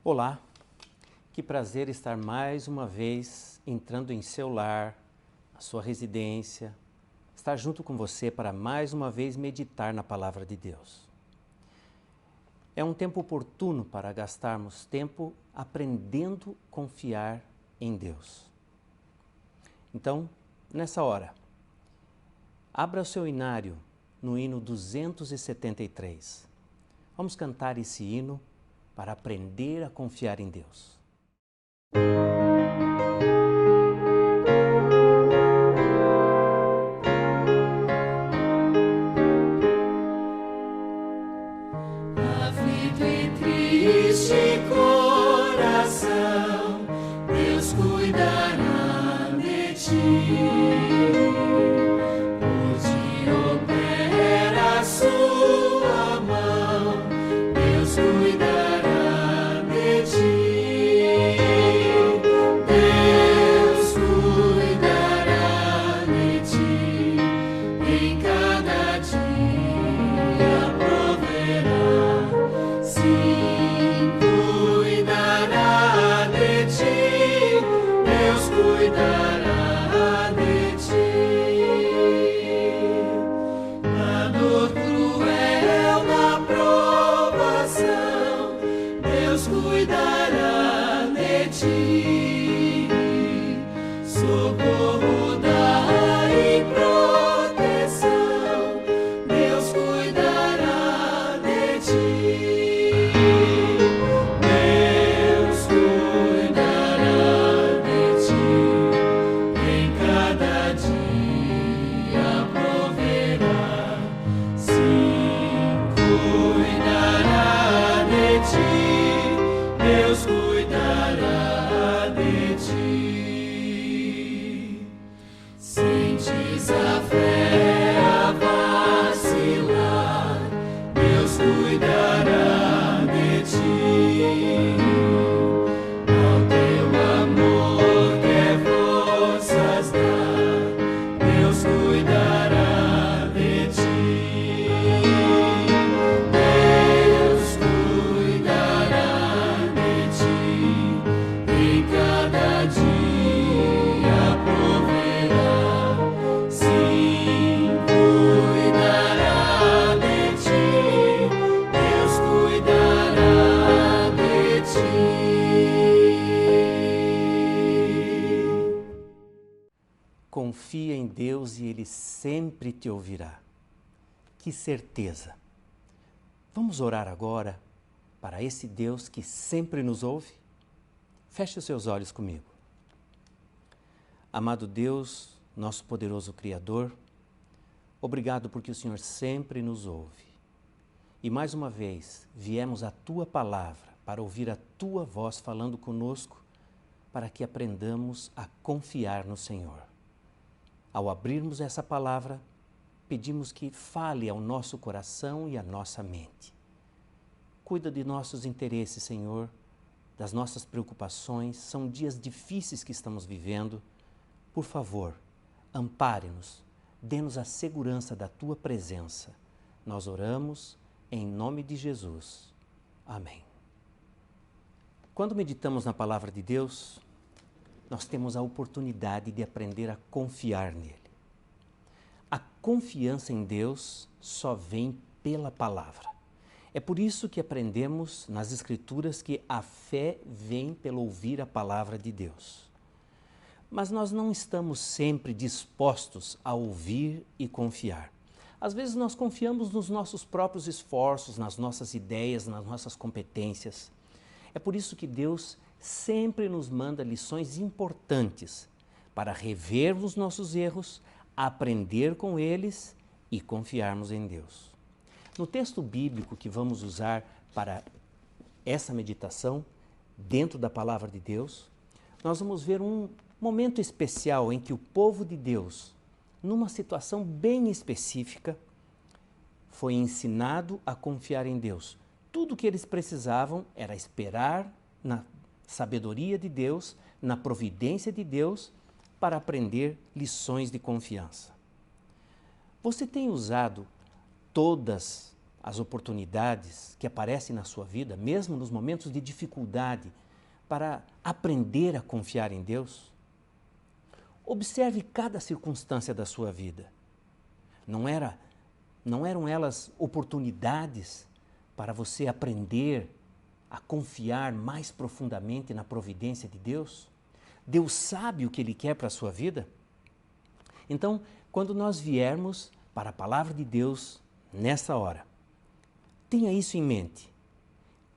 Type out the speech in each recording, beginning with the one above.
Olá, que prazer estar mais uma vez entrando em seu lar, na sua residência, estar junto com você para mais uma vez meditar na Palavra de Deus. É um tempo oportuno para gastarmos tempo aprendendo a confiar em Deus. Então, nessa hora, abra o seu hinário no hino 273. Vamos cantar esse hino para aprender a confiar em Deus. Aflito e triste coração, Deus cuidará de ti. Hoje opera a sua mão, Deus cuidará de ti. Deus cuidará de ti, em cada dia proverá. Sim, cuidará de ti, Deus cuidará de ti. Na dor cruel, na provação, Deus cuidará de ti. Socorro dá e proteção, Deus cuidará de ti. Deus cuidará de ti, em cada dia proverá. Sim, cuidará de ti, Deus cuidará de ti. Sentes a fé a vacilar, Deus cuidará de ti. Ao teu amor quer forças dar, Deus cuidará de ti. Deus cuidará de ti, em cada dia proverá. Sim, cuidará de ti, Deus cuidará de ti. Confia em Deus e Ele sempre te ouvirá. Que certeza! Vamos orar agora para esse Deus que sempre nos ouve? Feche os seus olhos comigo. Amado Deus, nosso poderoso Criador, obrigado porque o Senhor sempre nos ouve. E mais uma vez viemos à Tua Palavra para ouvir a Tua voz falando conosco, para que aprendamos a confiar no Senhor. Ao abrirmos essa palavra, pedimos que fale ao nosso coração e à nossa mente. Cuida de nossos interesses, Senhor, das nossas preocupações. São dias difíceis que estamos vivendo. Por favor, ampare-nos, dê-nos a segurança da Tua presença. Nós oramos em nome de Jesus. Amém. Quando meditamos na Palavra de Deus, nós temos a oportunidade de aprender a confiar nele. A confiança em Deus só vem pela Palavra. É por isso que aprendemos nas Escrituras que a fé vem pelo ouvir a Palavra de Deus. Mas nós não estamos sempre dispostos a ouvir e confiar. Às vezes nós confiamos nos nossos próprios esforços, nas nossas ideias, nas nossas competências. É por isso que Deus sempre nos manda lições importantes para revermos nossos erros, aprender com eles e confiarmos em Deus. No texto bíblico que vamos usar para essa meditação, dentro da Palavra de Deus, nós vamos ver um momento especial em que o povo de Deus, numa situação bem específica, foi ensinado a confiar em Deus. Tudo o que eles precisavam era esperar na sabedoria de Deus, na providência de Deus, para aprender lições de confiança. Você tem usado todas as oportunidades que aparecem na sua vida, mesmo nos momentos de dificuldade, para aprender a confiar em Deus? Observe cada circunstância da sua vida. Não eram elas oportunidades para você aprender a confiar mais profundamente na providência de Deus? Deus sabe o que Ele quer para a sua vida? Então, quando nós viermos para a palavra de Deus nessa hora, tenha isso em mente.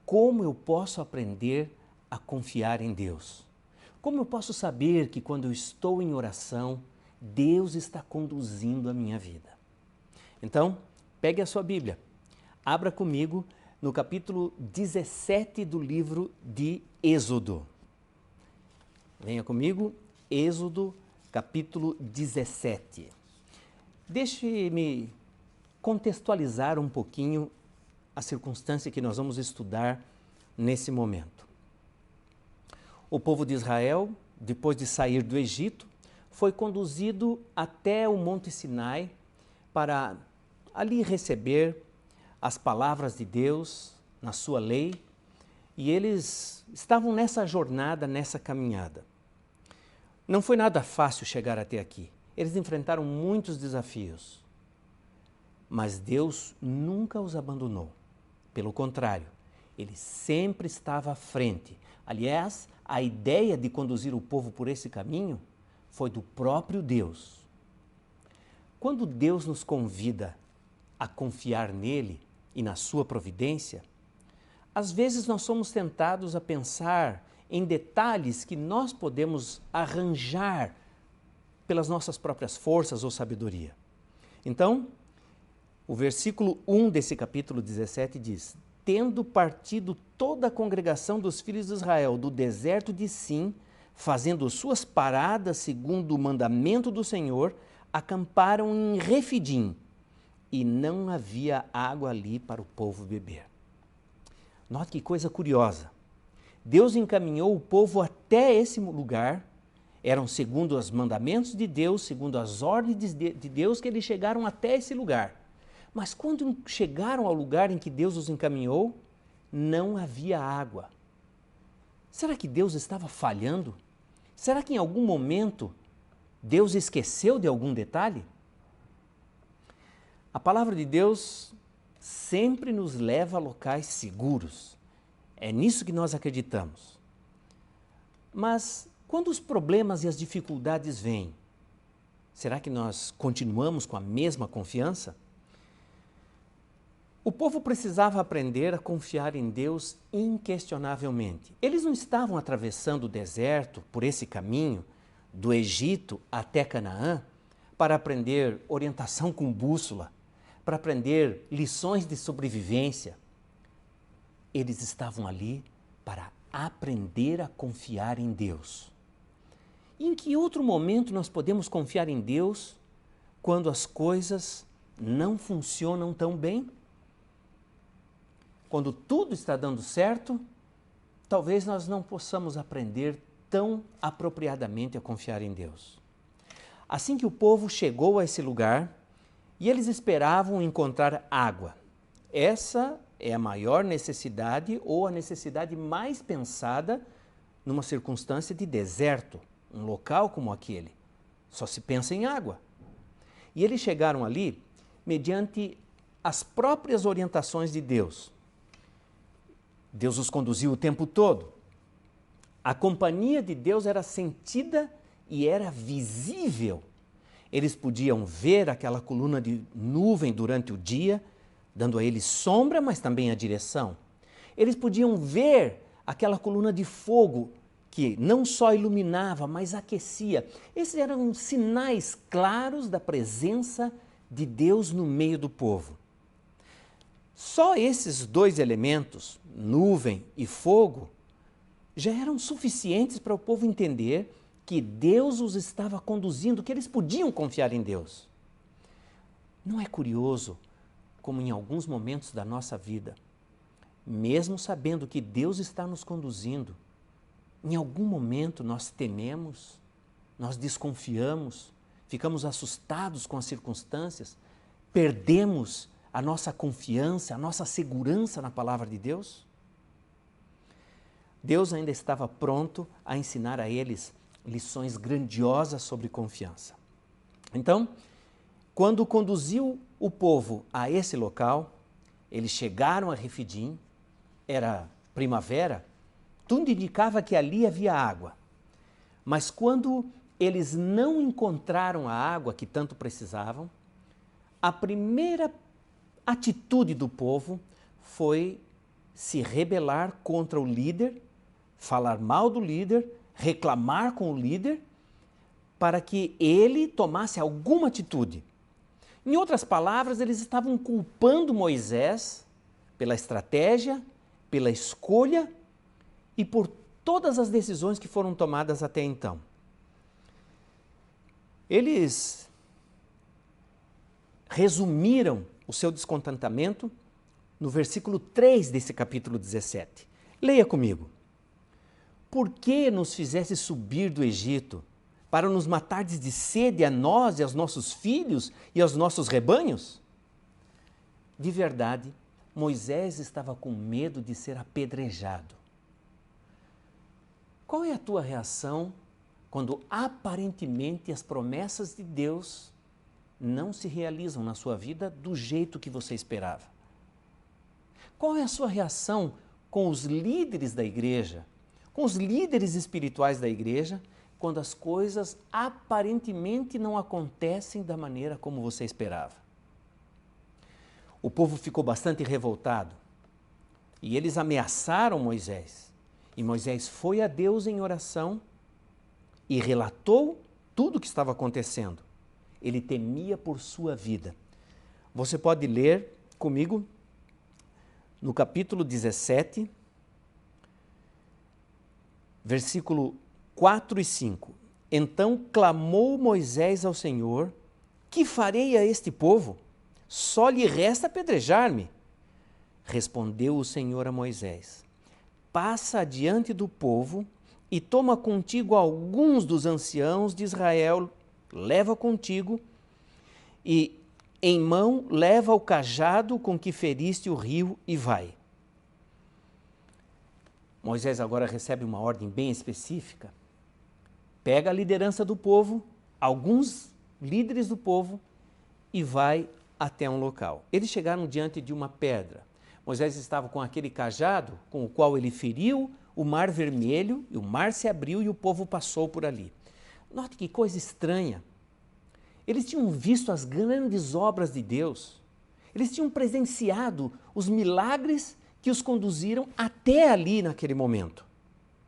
Como eu posso aprender a confiar em Deus? Como eu posso saber que quando eu estou em oração, Deus está conduzindo a minha vida? Então, pegue a sua Bíblia, abra comigo no capítulo 17 do livro de Êxodo. Venha comigo, Êxodo, capítulo 17. Deixe-me contextualizar um pouquinho a circunstância que nós vamos estudar nesse momento. O povo de Israel, depois de sair do Egito, foi conduzido até o Monte Sinai para ali receber as palavras de Deus na sua lei, e eles estavam nessa jornada, nessa caminhada. Não foi nada fácil chegar até aqui. Eles enfrentaram muitos desafios, mas Deus nunca os abandonou. Pelo contrário, Ele sempre estava à frente. Aliás, a ideia de conduzir o povo por esse caminho foi do próprio Deus. Quando Deus nos convida a confiar nele e na sua providência, às vezes nós somos tentados a pensar em detalhes que nós podemos arranjar pelas nossas próprias forças ou sabedoria. Então, o versículo 1 desse capítulo 17 diz: tendo partido toda a congregação dos filhos de Israel do deserto de Sim, fazendo suas paradas segundo o mandamento do Senhor, acamparam em Refidim, e não havia água ali para o povo beber. Note que coisa curiosa. Deus encaminhou o povo até esse lugar, eram segundo os mandamentos de Deus, segundo as ordens de Deus que eles chegaram até esse lugar. Mas quando chegaram ao lugar em que Deus os encaminhou, não havia água. Será que Deus estava falhando? Será que em algum momento Deus esqueceu de algum detalhe? A palavra de Deus sempre nos leva a locais seguros. É nisso que nós acreditamos. Mas quando os problemas e as dificuldades vêm, será que nós continuamos com a mesma confiança? O povo precisava aprender a confiar em Deus inquestionavelmente. Eles não estavam atravessando o deserto por esse caminho, do Egito até Canaã, para aprender orientação com bússola, para aprender lições de sobrevivência. Eles estavam ali para aprender a confiar em Deus. E em que outro momento nós podemos confiar em Deus quando as coisas não funcionam tão bem? Quando tudo está dando certo, talvez nós não possamos aprender tão apropriadamente a confiar em Deus. Assim que o povo chegou a esse lugar, e eles esperavam encontrar água. Essa é a maior necessidade ou a necessidade mais pensada numa circunstância de deserto, um local como aquele. Só se pensa em água. E eles chegaram ali mediante as próprias orientações de Deus. Deus os conduziu o tempo todo. A companhia de Deus era sentida e era visível. Eles podiam ver aquela coluna de nuvem durante o dia, dando a eles sombra, mas também a direção. Eles podiam ver aquela coluna de fogo que não só iluminava, mas aquecia. Esses eram sinais claros da presença de Deus no meio do povo. Só esses dois elementos, nuvem e fogo, já eram suficientes para o povo entender que Deus os estava conduzindo, que eles podiam confiar em Deus. Não é curioso como em alguns momentos da nossa vida, mesmo sabendo que Deus está nos conduzindo, em algum momento nós tememos, nós desconfiamos, ficamos assustados com as circunstâncias, perdemos a nossa confiança, a nossa segurança na palavra de Deus? Deus ainda estava pronto a ensinar a eles lições grandiosas sobre confiança. Então, quando conduziu o povo a esse local, eles chegaram a Refidim, era primavera, tudo indicava que ali havia água. Mas quando eles não encontraram a água que tanto precisavam, a primeira atitude do povo foi se rebelar contra o líder, falar mal do líder, reclamar com o líder, para que ele tomasse alguma atitude. Em outras palavras, eles estavam culpando Moisés pela estratégia, pela escolha e por todas as decisões que foram tomadas até então. Eles resumiram o seu descontentamento no versículo 3 desse capítulo 17. Leia comigo. Por que nos fizeste subir do Egito para nos matardes de sede a nós e aos nossos filhos e aos nossos rebanhos? De verdade, Moisés estava com medo de ser apedrejado. Qual é a tua reação quando aparentemente as promessas de Deus não se realizam na sua vida do jeito que você esperava? Qual é a sua reação com os líderes da igreja, com os líderes espirituais da igreja, quando as coisas aparentemente não acontecem da maneira como você esperava? O povo ficou bastante revoltado e eles ameaçaram Moisés. E Moisés foi a Deus em oração e relatou tudo o que estava acontecendo. Ele temia por sua vida. Você pode ler comigo no capítulo 17, versículo 4 e 5. Então clamou Moisés ao Senhor: que farei a este povo? Só lhe resta apedrejar-me. Respondeu o Senhor a Moisés: passa adiante do povo e toma contigo alguns dos anciãos de Israel, leva contigo, e em mão leva o cajado com que feriste o rio e vai. Moisés agora recebe uma ordem bem específica. Pega a liderança do povo, alguns líderes do povo, e vai até um local. Eles chegaram diante de uma pedra. Moisés estava com aquele cajado com o qual ele feriu o mar vermelho, e o mar se abriu e o povo passou por ali. Note que coisa estranha. Eles tinham visto as grandes obras de Deus. Eles tinham presenciado os milagres que os conduziram até ali naquele momento.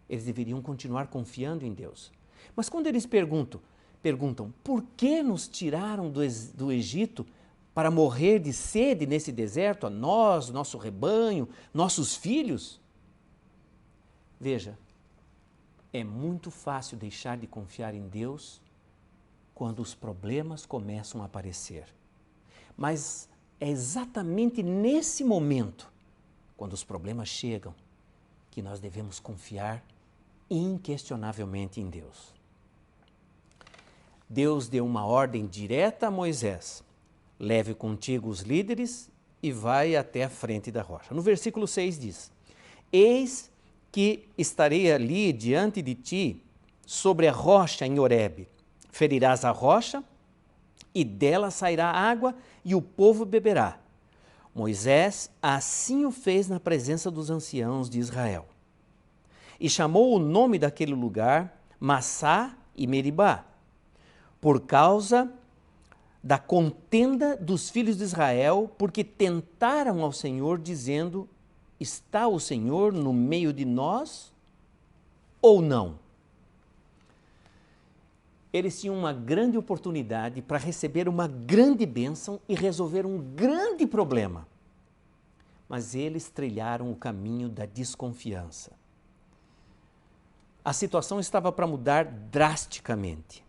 Eles deveriam continuar confiando em Deus. Mas quando eles perguntam, por que nos tiraram do Egito para morrer de sede nesse deserto, a nós, nosso rebanho, nossos filhos? Veja, é muito fácil deixar de confiar em Deus quando os problemas começam a aparecer. Mas é exatamente nesse momento, quando os problemas chegam, que nós devemos confiar inquestionavelmente em Deus. Deus deu uma ordem direta a Moisés: leve contigo os líderes e vai até a frente da rocha. No versículo 6 diz: eis que estarei ali diante de ti sobre a rocha em Horebe. Ferirás a rocha e dela sairá água e o povo beberá. Moisés assim o fez na presença dos anciãos de Israel. E chamou o nome daquele lugar Massá e Meribá, por causa da contenda dos filhos de Israel, porque tentaram ao Senhor, dizendo: está o Senhor no meio de nós ou não? Eles tinham uma grande oportunidade para receber uma grande bênção e resolver um grande problema. Mas eles trilharam o caminho da desconfiança. A situação estava para mudar drasticamente.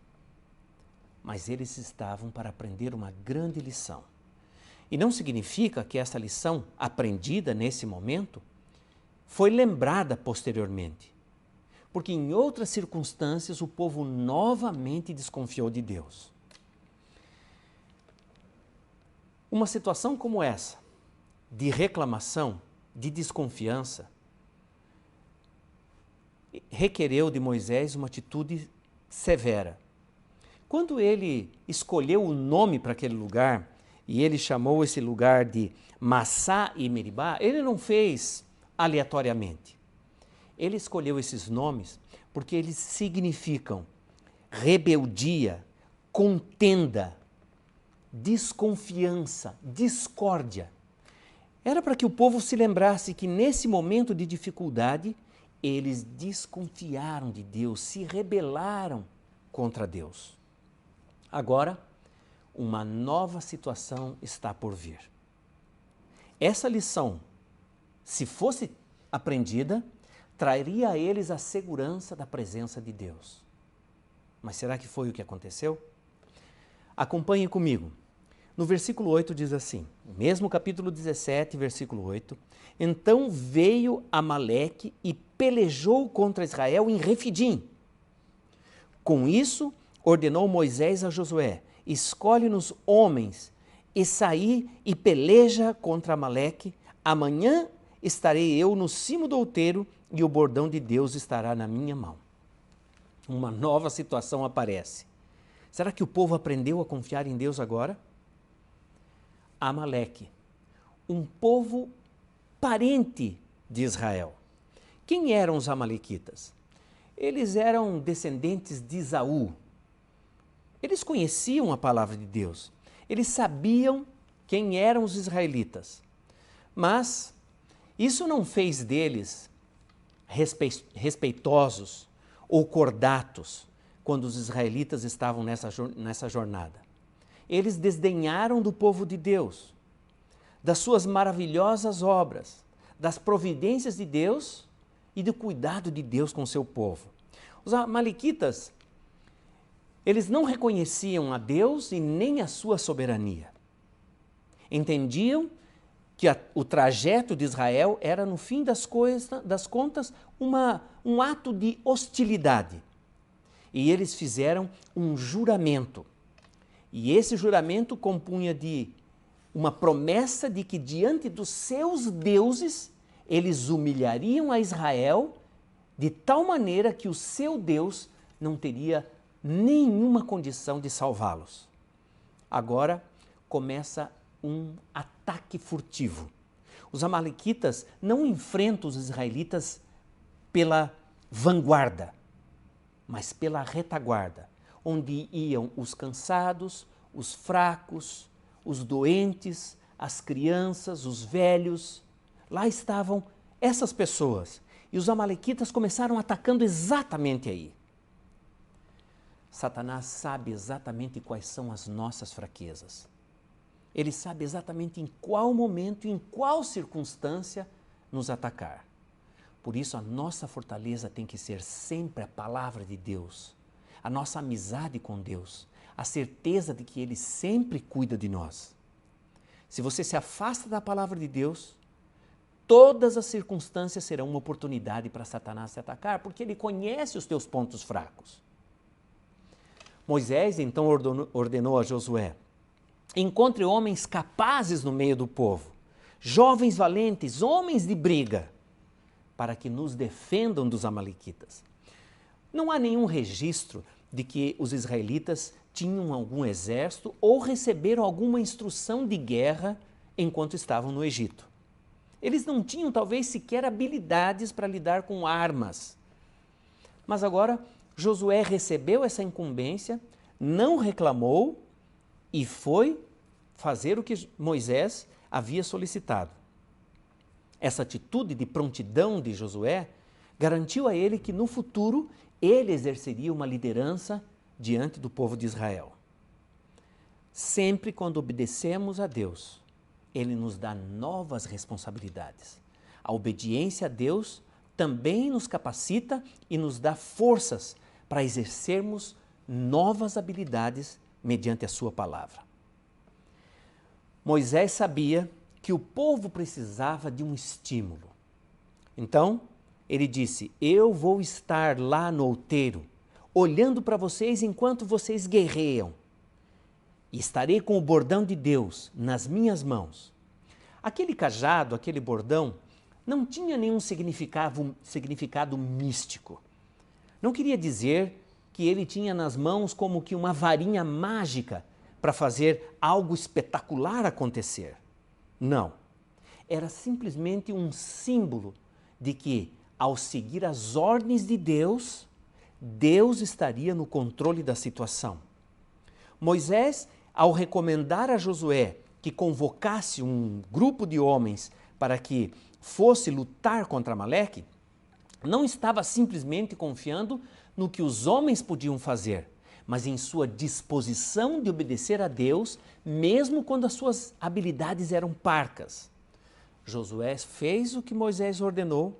Mas eles estavam para aprender uma grande lição. E não significa que essa lição, aprendida nesse momento, foi lembrada posteriormente. Porque em outras circunstâncias o povo novamente desconfiou de Deus. Uma situação como essa, de reclamação, de desconfiança, requereu de Moisés uma atitude severa. Quando ele escolheu o nome para aquele lugar, e ele chamou esse lugar de Massá e Meribá, ele não fez aleatoriamente. Ele escolheu esses nomes porque eles significam rebeldia, contenda, desconfiança, discórdia. Era para que o povo se lembrasse que nesse momento de dificuldade, eles desconfiaram de Deus, se rebelaram contra Deus. Agora, uma nova situação está por vir. Essa lição, se fosse aprendida, traria a eles a segurança da presença de Deus. Mas será que foi o que aconteceu? Acompanhe comigo. No versículo 8 diz assim, mesmo capítulo 17, versículo 8, então veio Amaleque e pelejou contra Israel em Refidim. Com isso, ordenou Moisés a Josué, escolhe-nos homens e saí e peleja contra Amaleque. Amanhã estarei eu no cimo do outeiro e o bordão de Deus estará na minha mão. Uma nova situação aparece. Será que o povo aprendeu a confiar em Deus agora? Amaleque, um povo parente de Israel. Quem eram os amalequitas? Eles eram descendentes de Esaú. Eles conheciam a palavra de Deus. Eles sabiam quem eram os israelitas. Mas isso não fez deles respeitosos ou cordatos quando os israelitas estavam nessa jornada. Eles desdenharam do povo de Deus, das suas maravilhosas obras, das providências de Deus e do cuidado de Deus com o seu povo. Os amalequitas, eles não reconheciam a Deus e nem a sua soberania. Entendiam que o trajeto de Israel era, no fim das contas, um ato de hostilidade. E eles fizeram um juramento. E esse juramento compunha de uma promessa de que diante dos seus deuses, eles humilhariam a Israel de tal maneira que o seu Deus não teria nenhuma condição de salvá-los. Agora começa um ataque furtivo. Os amalequitas não enfrentam os israelitas pela vanguarda, mas pela retaguarda, onde iam os cansados, os fracos, os doentes, as crianças, os velhos. Lá estavam essas pessoas. E os amalequitas começaram atacando exatamente aí. Satanás sabe exatamente quais são as nossas fraquezas. Ele sabe exatamente em qual momento, em qual circunstância nos atacar. Por isso, a nossa fortaleza tem que ser sempre a palavra de Deus, a nossa amizade com Deus, a certeza de que Ele sempre cuida de nós. Se você se afasta da palavra de Deus, todas as circunstâncias serão uma oportunidade para Satanás te atacar, porque ele conhece os teus pontos fracos. Moisés então ordenou a Josué: encontre homens capazes no meio do povo, jovens valentes, homens de briga, para que nos defendam dos amalequitas. Não há nenhum registro de que os israelitas tinham algum exército ou receberam alguma instrução de guerra enquanto estavam no Egito. Eles não tinham talvez sequer habilidades para lidar com armas. Mas agora Josué recebeu essa incumbência, não reclamou e foi fazer o que Moisés havia solicitado. Essa atitude de prontidão de Josué garantiu a ele que no futuro ele exerceria uma liderança diante do povo de Israel. Sempre quando obedecemos a Deus, Ele nos dá novas responsabilidades. A obediência a Deus também nos capacita e nos dá forças para exercermos novas habilidades mediante a sua palavra. Moisés sabia que o povo precisava de um estímulo. Então, ele disse: eu vou estar lá no outeiro, olhando para vocês enquanto vocês guerreiam. e estarei com o bordão de Deus nas minhas mãos. Aquele cajado, aquele bordão, não tinha nenhum significado místico. Não queria dizer que ele tinha nas mãos como que uma varinha mágica para fazer algo espetacular acontecer. Não. Era simplesmente um símbolo de que, ao seguir as ordens de Deus, Deus estaria no controle da situação. Moisés, ao recomendar a Josué que convocasse um grupo de homens para que fosse lutar contra Amaleque, não estava simplesmente confiando no que os homens podiam fazer, mas em sua disposição de obedecer a Deus, mesmo quando as suas habilidades eram parcas. Josué fez o que Moisés ordenou,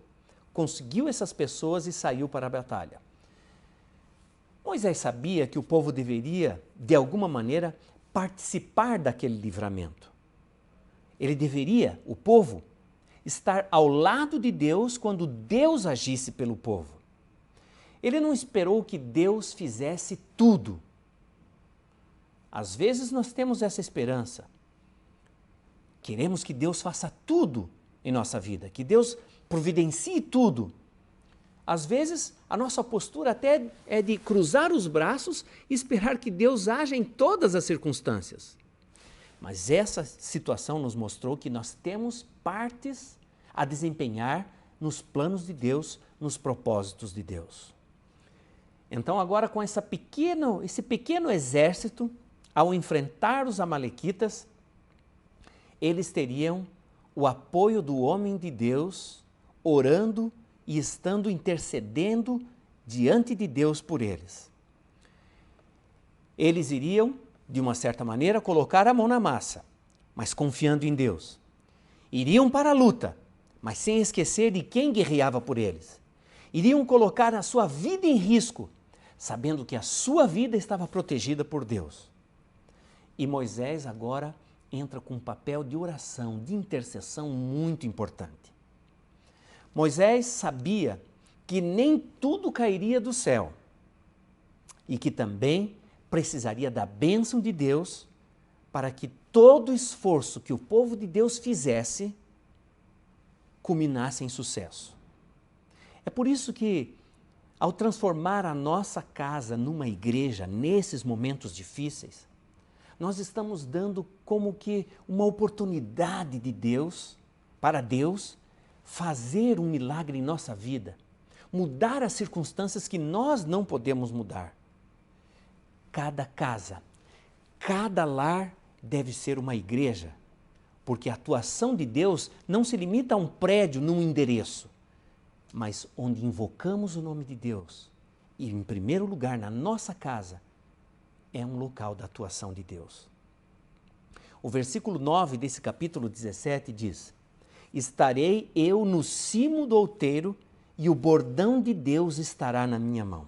conseguiu essas pessoas e saiu para a batalha. Moisés sabia que o povo deveria, de alguma maneira, participar daquele livramento. Ele deveria, o povo, estar ao lado de Deus quando Deus agisse pelo povo. Ele não esperou que Deus fizesse tudo. Às vezes nós temos essa esperança. Queremos que Deus faça tudo em nossa vida, que Deus providencie tudo. Às vezes, a nossa postura até é de cruzar os braços e esperar que Deus haja em todas as circunstâncias. Mas essa situação nos mostrou que nós temos partes a desempenhar nos planos de Deus, nos propósitos de Deus. Então, agora com esse pequeno exército, ao enfrentar os amalequitas, eles teriam o apoio do homem de Deus, orando e estando intercedendo diante de Deus por eles. Eles iriam, de uma certa maneira, colocar a mão na massa, mas confiando em Deus. Iriam para a luta, mas sem esquecer de quem guerreava por eles. Iriam colocar a sua vida em risco, sabendo que a sua vida estava protegida por Deus. E Moisés agora entra com um papel de oração, de intercessão muito importante. Moisés sabia que nem tudo cairia do céu e que também precisaria da bênção de Deus para que todo o esforço que o povo de Deus fizesse culminasse em sucesso. É por isso que, ao transformar a nossa casa numa igreja nesses momentos difíceis, nós estamos dando como que uma oportunidade de Deus, para Deus, fazer um milagre em nossa vida, mudar as circunstâncias que nós não podemos mudar. Cada casa, cada lar deve ser uma igreja, porque a atuação de Deus não se limita a um prédio num endereço, mas onde invocamos o nome de Deus e, em primeiro lugar, na nossa casa, é um local da atuação de Deus. O versículo 9 desse capítulo 17 diz: estarei eu no cimo do outeiro e o bordão de Deus estará na minha mão.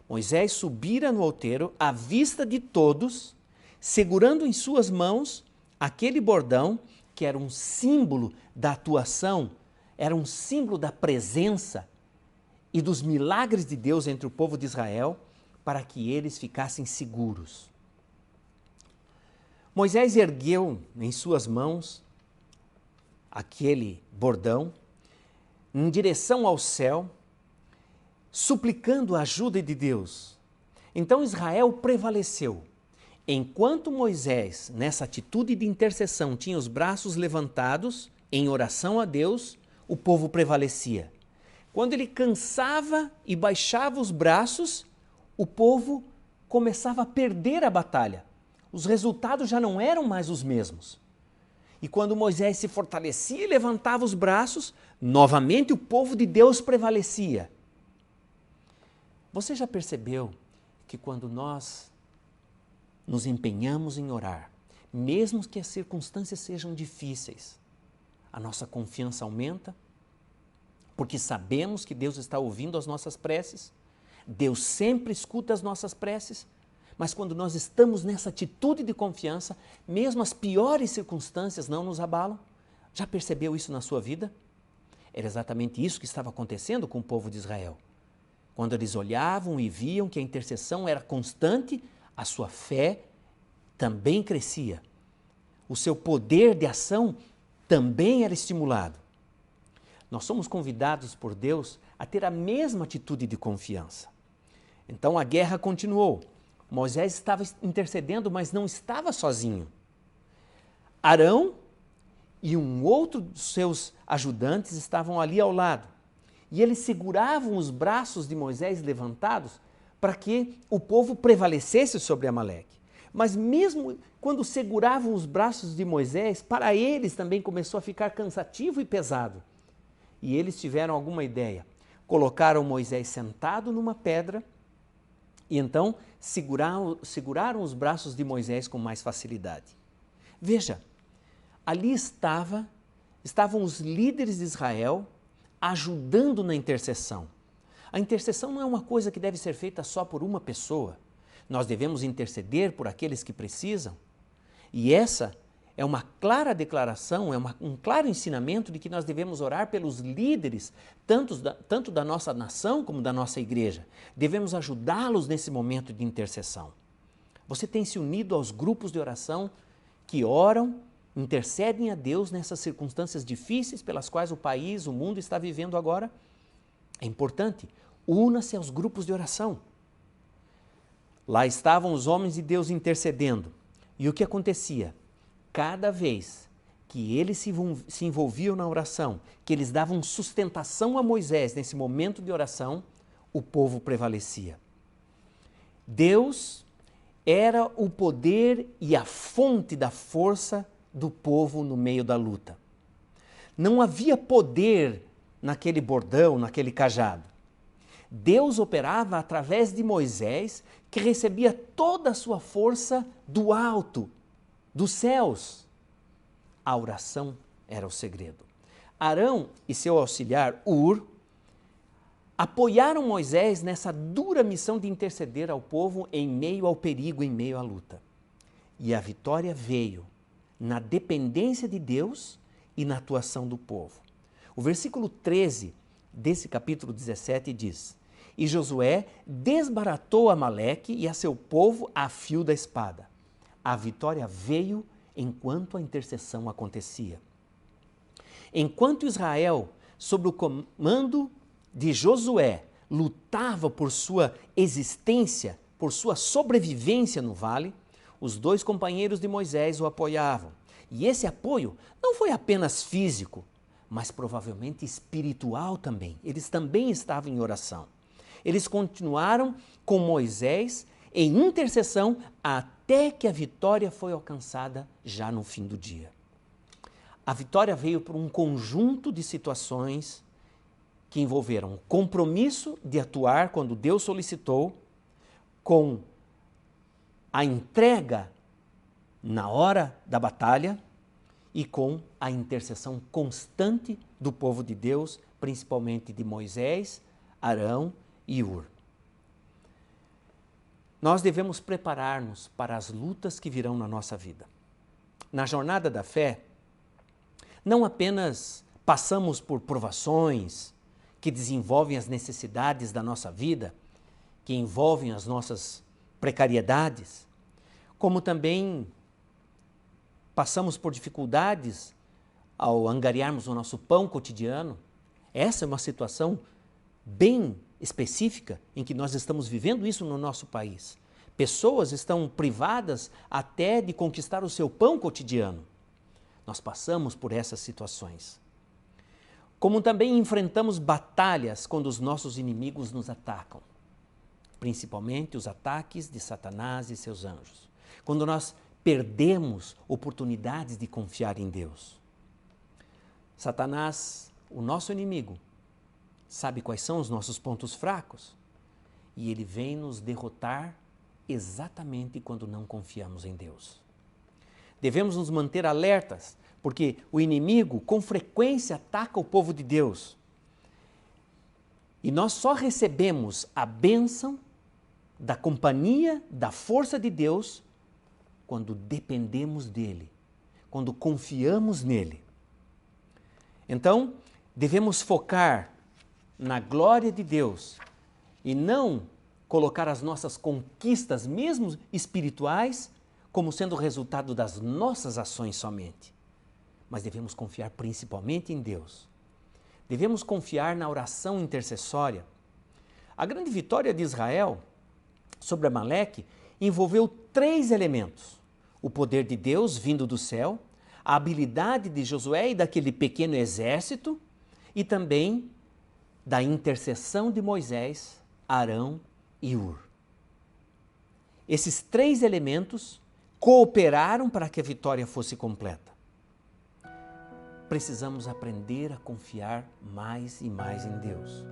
Moisés subira no outeiro à vista de todos, segurando em suas mãos aquele bordão que era um símbolo da atuação, era um símbolo da presença e dos milagres de Deus entre o povo de Israel, para que eles ficassem seguros. Moisés ergueu em suas mãos aquele bordão em direção ao céu, suplicando a ajuda de Deus. Então Israel prevaleceu. Enquanto Moisés, nessa atitude de intercessão, tinha os braços levantados em oração a Deus, o povo prevalecia. Quando ele cansava e baixava os braços, o povo começava a perder a batalha. Os resultados já não eram mais os mesmos. E quando Moisés se fortalecia e levantava os braços, novamente o povo de Deus prevalecia. Você já percebeu que quando nós nos empenhamos em orar, mesmo que as circunstâncias sejam difíceis, a nossa confiança aumenta, porque sabemos que Deus está ouvindo as nossas preces, Deus sempre escuta as nossas preces, mas quando nós estamos nessa atitude de confiança, mesmo as piores circunstâncias não nos abalam. Já percebeu isso na sua vida? Era exatamente isso que estava acontecendo com o povo de Israel. Quando eles olhavam e viam que a intercessão era constante, a sua fé também crescia. O seu poder de ação também era estimulado. Nós somos convidados por Deus a ter a mesma atitude de confiança. Então a guerra continuou. Moisés estava intercedendo, mas não estava sozinho. Arão e um outro dos seus ajudantes estavam ali ao lado. E eles seguravam os braços de Moisés levantados para que o povo prevalecesse sobre Amaleque. Mas mesmo quando seguravam os braços de Moisés, para eles também começou a ficar cansativo e pesado. E eles tiveram alguma ideia. Colocaram Moisés sentado numa pedra e então seguraram os braços de Moisés com mais facilidade. Veja, ali estavam os líderes de Israel ajudando na intercessão. A intercessão não é uma coisa que deve ser feita só por uma pessoa. Nós devemos interceder por aqueles que precisam. E essa é uma clara declaração, um claro ensinamento de que nós devemos orar pelos líderes, tanto da nossa nação como da nossa igreja. Devemos ajudá-los nesse momento de intercessão. Você tem se unido aos grupos de oração que oram, intercedem a Deus nessas circunstâncias difíceis pelas quais o país, o mundo está vivendo agora? É importante, una-se aos grupos de oração. Lá estavam os homens de Deus intercedendo. E o que acontecia? Cada vez que eles se envolviam na oração, que eles davam sustentação a Moisés nesse momento de oração, o povo prevalecia. Deus era o poder e a fonte da força do povo no meio da luta. Não havia poder naquele bordão, naquele cajado. Deus operava através de Moisés, que recebia toda a sua força do alto, dos céus. A oração era o segredo. Arão e seu auxiliar, Hur, apoiaram Moisés nessa dura missão de interceder ao povo em meio ao perigo, em meio à luta. E a vitória veio na dependência de Deus e na atuação do povo. O versículo 13 desse capítulo 17 diz: E Josué desbaratou Amaleque e a seu povo a fio da espada. A vitória veio enquanto a intercessão acontecia. Enquanto Israel, sob o comando de Josué, lutava por sua existência, por sua sobrevivência no vale, os dois companheiros de Moisés o apoiavam. E esse apoio não foi apenas físico, mas provavelmente espiritual também. Eles também estavam em oração. Eles continuaram com Moisés em intercessão até que a vitória foi alcançada já no fim do dia. A vitória veio por um conjunto de situações que envolveram o compromisso de atuar quando Deus solicitou, com a entrega na hora da batalha e com a intercessão constante do povo de Deus, principalmente de Moisés, Arão e Hur. Nós devemos preparar-nos para as lutas que virão na nossa vida. Na jornada da fé, não apenas passamos por provações que desenvolvem as necessidades da nossa vida, que envolvem as nossas precariedades, como também passamos por dificuldades ao angariarmos o nosso pão cotidiano. Essa é uma situação bem específica em que nós estamos vivendo isso no nosso país. Pessoas estão privadas até de conquistar o seu pão cotidiano. Nós passamos por essas situações. Como também enfrentamos batalhas quando os nossos inimigos nos atacam, principalmente os ataques de Satanás e seus anjos. Quando nós perdemos oportunidades de confiar em Deus. Satanás, o nosso inimigo, sabe quais são os nossos pontos fracos e ele vem nos derrotar exatamente quando não confiamos em Deus. Devemos nos manter alertas, porque o inimigo com frequência ataca o povo de Deus. E nós só recebemos a bênção da companhia, da força de Deus, quando dependemos dele, quando confiamos nele. Então, devemos focar na glória de Deus e não colocar as nossas conquistas, mesmo espirituais, como sendo resultado das nossas ações somente, mas devemos confiar principalmente em Deus. Devemos confiar na oração intercessória. A grande vitória de Israel sobre Amaleque envolveu 3 elementos: o poder de Deus vindo do céu, a habilidade de Josué e daquele pequeno exército, e também da intercessão de Moisés, Arão e Hur. Esses 3 elementos cooperaram para que a vitória fosse completa. Precisamos aprender a confiar mais e mais em Deus.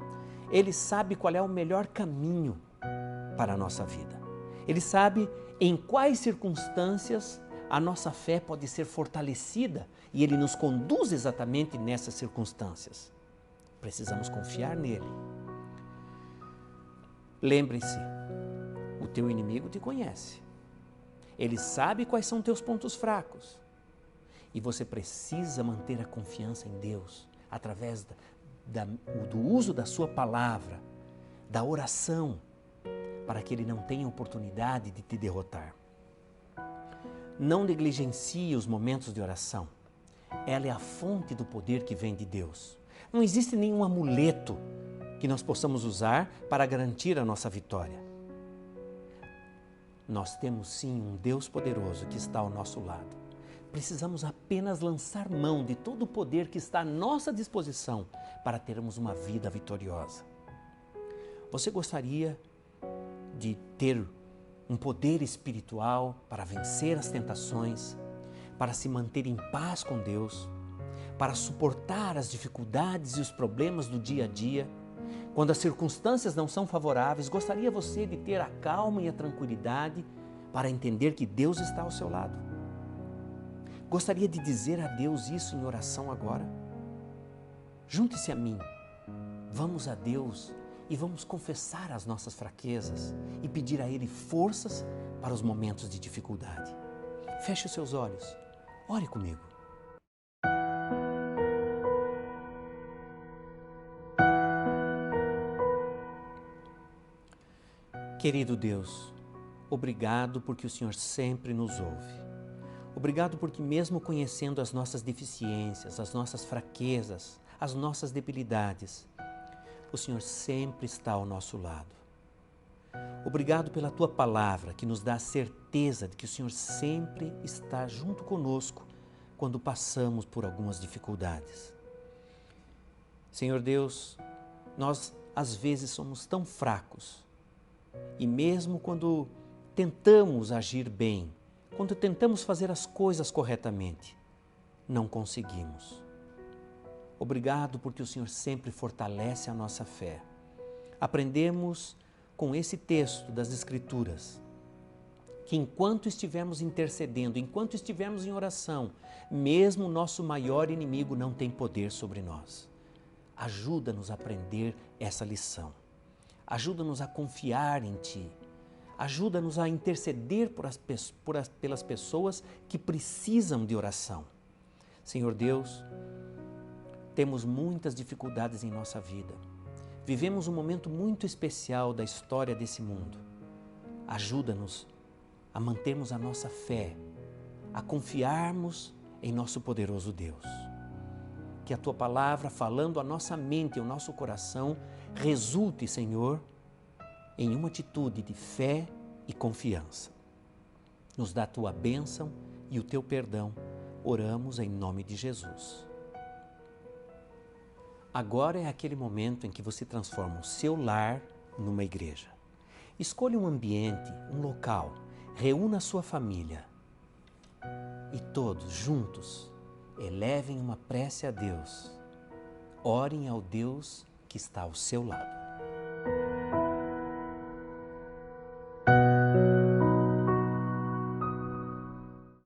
Ele sabe qual é o melhor caminho para a nossa vida. Ele sabe em quais circunstâncias a nossa fé pode ser fortalecida e Ele nos conduz exatamente nessas circunstâncias. Precisamos confiar nele. Lembre-se, o teu inimigo te conhece. Ele sabe quais são teus pontos fracos. E você precisa manter a confiança em Deus através do uso da sua palavra, da oração, para que Ele não tenha oportunidade de te derrotar. Não negligencie os momentos de oração. Ela é a fonte do poder que vem de Deus. Não existe nenhum amuleto que nós possamos usar para garantir a nossa vitória. Nós temos sim um Deus poderoso que está ao nosso lado. Precisamos apenas lançar mão de todo o poder que está à nossa disposição para termos uma vida vitoriosa. Você gostaria de ter um poder espiritual para vencer as tentações, para se manter em paz com Deus, para suportar as dificuldades e os problemas do dia a dia? Quando as circunstâncias não são favoráveis, gostaria você de ter a calma e a tranquilidade para entender que Deus está ao seu lado? Gostaria de dizer a Deus isso em oração agora? Junte-se a mim. Vamos a Deus e vamos confessar as nossas fraquezas e pedir a Ele forças para os momentos de dificuldade. Feche os seus olhos. Ore comigo. Querido Deus, obrigado porque o Senhor sempre nos ouve. Obrigado porque mesmo conhecendo as nossas deficiências, as nossas fraquezas, as nossas debilidades, o Senhor sempre está ao nosso lado. Obrigado pela Tua palavra que nos dá a certeza de que o Senhor sempre está junto conosco quando passamos por algumas dificuldades. Senhor Deus, nós às vezes somos tão fracos e mesmo quando tentamos agir bem, quando tentamos fazer as coisas corretamente, não conseguimos. Obrigado porque o Senhor sempre fortalece a nossa fé. Aprendemos com esse texto das Escrituras que enquanto estivermos intercedendo, enquanto estivermos em oração, mesmo o nosso maior inimigo não tem poder sobre nós. Ajuda-nos a aprender essa lição. Ajuda-nos a confiar em Ti. Ajuda-nos a interceder pelas pessoas que precisam de oração. Senhor Deus, temos muitas dificuldades em nossa vida. Vivemos um momento muito especial da história desse mundo. Ajuda-nos a mantermos a nossa fé, a confiarmos em nosso poderoso Deus. Que a Tua palavra, falando à nossa mente e ao nosso coração, resulte, Senhor, em uma atitude de fé e confiança. Nos dá a Tua bênção e o Teu perdão. Oramos em nome de Jesus. Agora é aquele momento em que você transforma o seu lar numa igreja. Escolha um ambiente, um local, reúna a sua família e todos juntos elevem uma prece a Deus. Orem ao Deus que está ao seu lado.